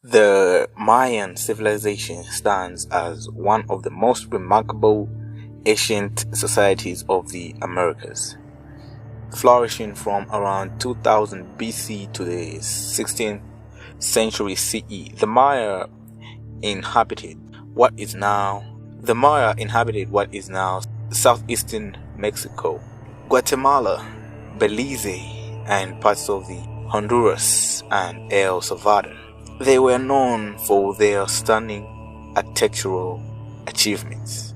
The Mayan civilization stands as one of the most remarkable ancient societies of the Americas, flourishing from around 2000 BC to the 16th century CE. The Maya inhabited what is now southeastern Mexico, Guatemala, Belize, and parts of the Honduras and El Salvador. They were known for their stunning architectural achievements.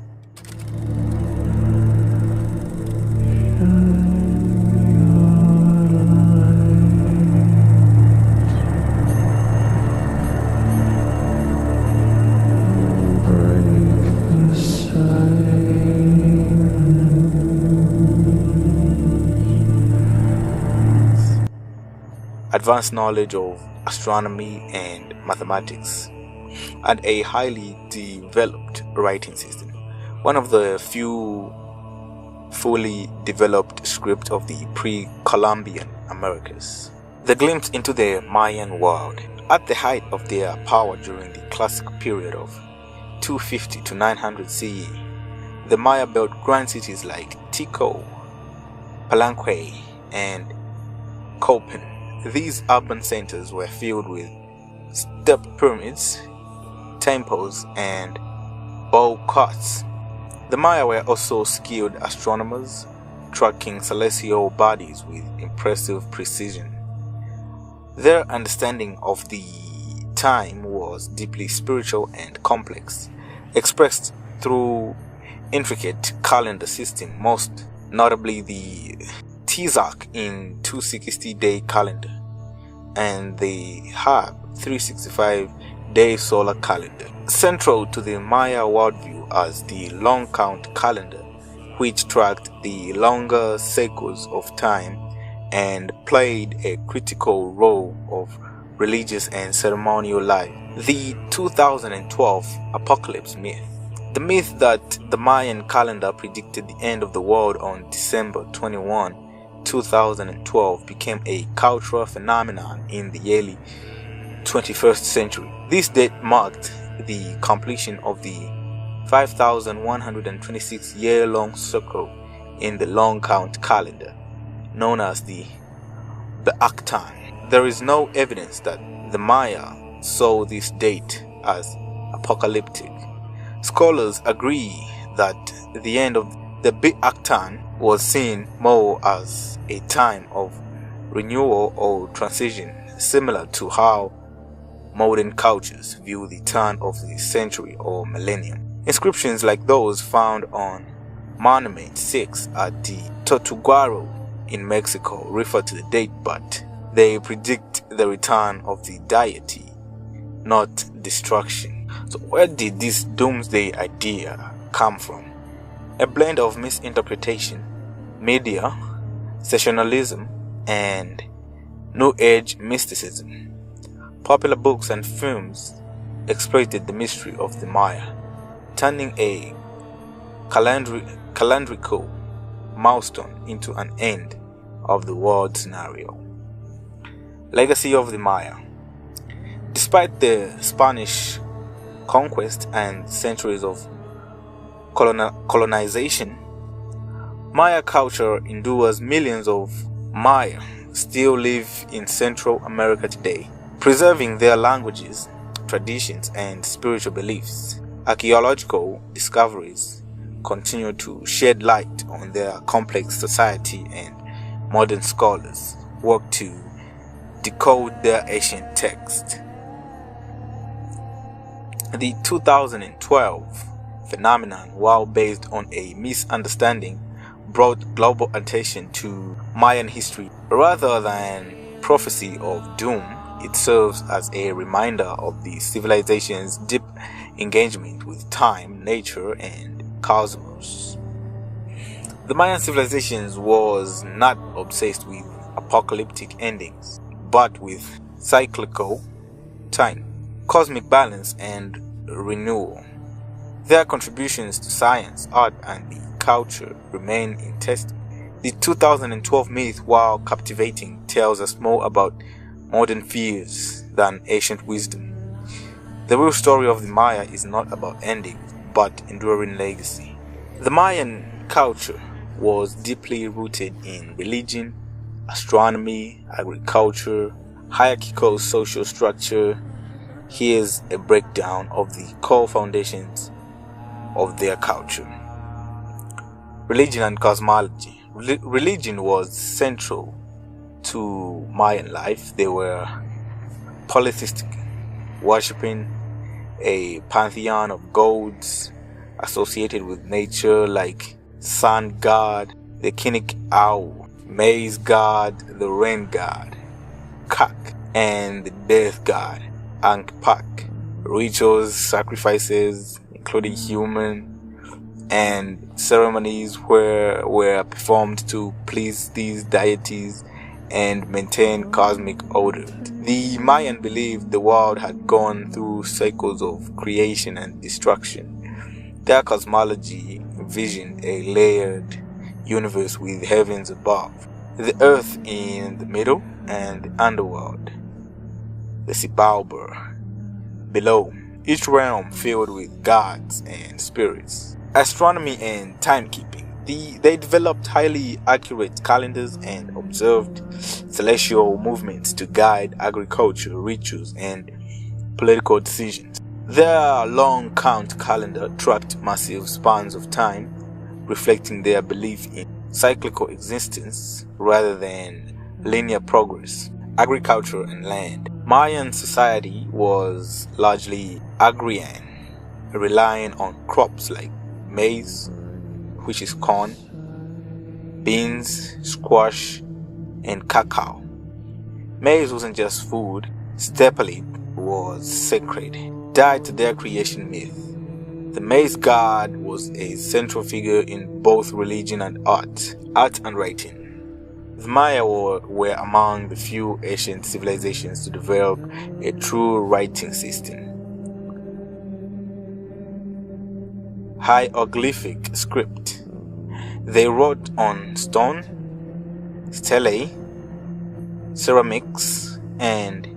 Advanced knowledge of astronomy and mathematics, and a highly developed writing system, one of the few fully developed script of the pre-Columbian Americas. The glimpse into the Mayan world. At the height of their power during the classic period of 250 to 900 CE, the Maya built grand cities like Tico, Palenque, and Copan. These urban centers were filled with stepped pyramids, temples, and bow carts. The Maya were also skilled astronomers, tracking celestial bodies with impressive precision. Their understanding of the time was deeply spiritual and complex, expressed through intricate calendar system, most notably the Tzach in 260-day calendar and the Hab 365-day solar calendar. Central to the Maya worldview as the long count calendar, which tracked the longer cycles of time and played a critical role of religious and ceremonial life. The 2012 apocalypse myth. The myth that the Mayan calendar predicted the end of the world on December 21, 2012 became a cultural phenomenon in the early 21st century. This date marked the completion of the 5,126-year-long cycle in the long count calendar, known as the Ba'aktan. There is no evidence that the Maya saw this date as apocalyptic. Scholars agree that the end of the Ba'aktan was seen more as a time of renewal or transition, similar to how modern cultures view the turn of the century or millennium. Inscriptions like those found on Monument 6 at the Tortuguero in Mexico refer to the date, but they predict the return of the deity, not destruction. So where did this doomsday idea come from? A blend of misinterpretation, media, sensationalism, and New Age mysticism. Popular books and films exploited the mystery of the Maya, turning a calendrical milestone into an end of the world scenario. Legacy of the Maya. Despite the Spanish conquest and centuries of colonization, Maya culture endures. Millions of Maya still live in Central America today, preserving their languages, traditions, and spiritual beliefs. Archaeological discoveries continue to shed light on their complex society, and modern scholars work to decode their ancient text. The 2012 phenomenon, while based on a misunderstanding, brought global attention to Mayan history. Rather than prophecy of doom, it serves as a reminder of the civilization's deep engagement with time, nature, and cosmos. The Mayan civilization was not obsessed with apocalyptic endings, but with cyclical time, cosmic balance, and renewal. Their contributions to science, art, and the culture remain intestinal. The 2012 myth, while captivating, tells us more about modern fears than ancient wisdom. The real story of the Maya is not about ending, but enduring legacy. The Mayan culture was deeply rooted in religion, astronomy, agriculture, hierarchical social structure. Here's a breakdown of the core foundations of their culture. Religion and cosmology. Religion was central to Mayan life. They were polytheistic, worshipping a pantheon of gods associated with nature like sun god, the Kinnick owl, maize god, the rain god, Kak, and the death god, Ankpak. Rituals, sacrifices, including human, and ceremonies were performed to please these deities and maintain cosmic order. The Mayan believed the world had gone through cycles of creation and destruction. Their cosmology envisioned a layered universe with heavens above, the earth in the middle, and the underworld, the Sibalber, below, each realm filled with gods and spirits. Astronomy and timekeeping. They developed highly accurate calendars and observed celestial movements to guide agriculture, rituals, and political decisions. Their long count calendar tracked massive spans of time, reflecting their belief in cyclical existence rather than linear progress. Agriculture and land. Mayan society was largely agrarian, relying on crops like maize, which is corn, beans, squash, and cacao. Maize wasn't just food, stepping it was sacred, tied to their creation myth. The maize god was a central figure in both religion and art and writing. The Maya were among the few ancient civilizations to develop a true writing system. Hieroglyphic script. They wrote on stone, stelae, ceramics, and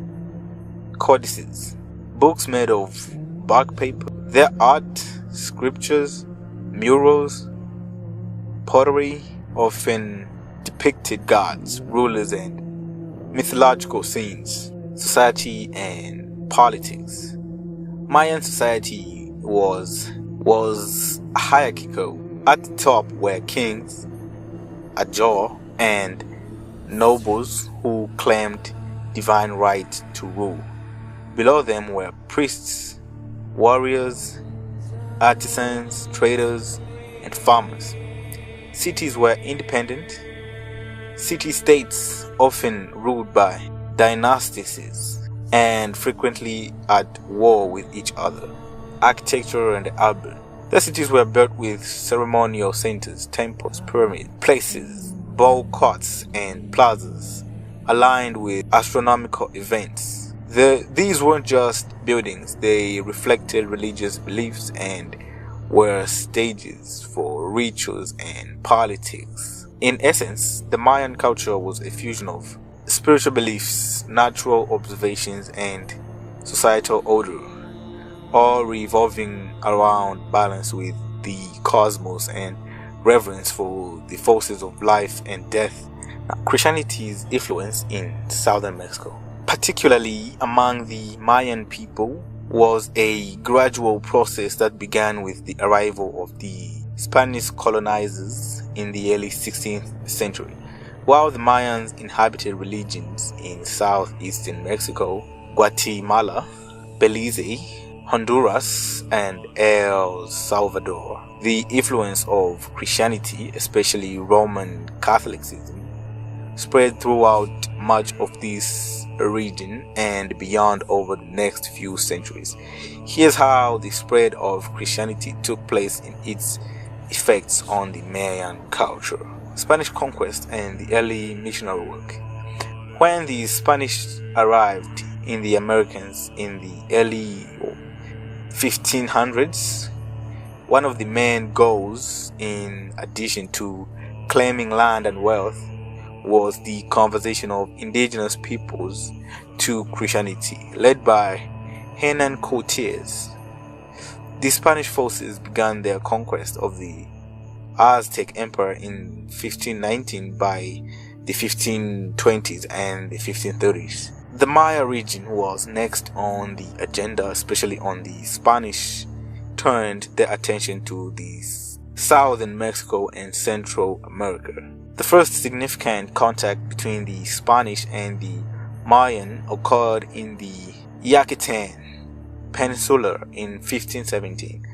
codices, books made of bark paper. Their art, scriptures, murals, pottery often depicted gods, rulers, and mythological scenes. Society and politics. Mayan society was hierarchical. At the top were kings, Ajor, and nobles who claimed divine right to rule. Below them were priests, warriors, artisans, traders, and farmers. Cities were independent. City-states often ruled by dynastics and frequently at war with each other. Architecture and urban. The cities were built with ceremonial centers, temples, pyramids, places, ball courts, and plazas aligned with astronomical events. These weren't just buildings, they reflected religious beliefs and were stages for rituals and politics. In essence, the Mayan culture was a fusion of spiritual beliefs, natural observations, and societal order, all revolving around balance with the cosmos and reverence for the forces of life and death. Now, Christianity's influence in southern Mexico, particularly among the Mayan people, was a gradual process that began with the arrival of the Spanish colonizers in the early 16th century. While the Mayans inhabited regions in southeastern Mexico, Guatemala, Belize, Honduras, and El Salvador, the influence of Christianity, especially Roman Catholicism, spread throughout much of this region and beyond over the next few centuries. Here's how the spread of Christianity took place in its effects on the Mayan culture. Spanish conquest and the early missionary work. When the Spanish arrived in the Americas in the early 1500s, one of the main goals, in addition to claiming land and wealth, was the conversion of indigenous peoples to Christianity, led by Hernan Cortes. The Spanish forces began their conquest of the Aztec Empire in 1519 by the 1520s and the 1530s. The Maya region was next on the agenda, especially on the Spanish turned their attention to the southern Mexico and Central America. The first significant contact between the Spanish and the Mayan occurred in the Yucatan Peninsula in 1517.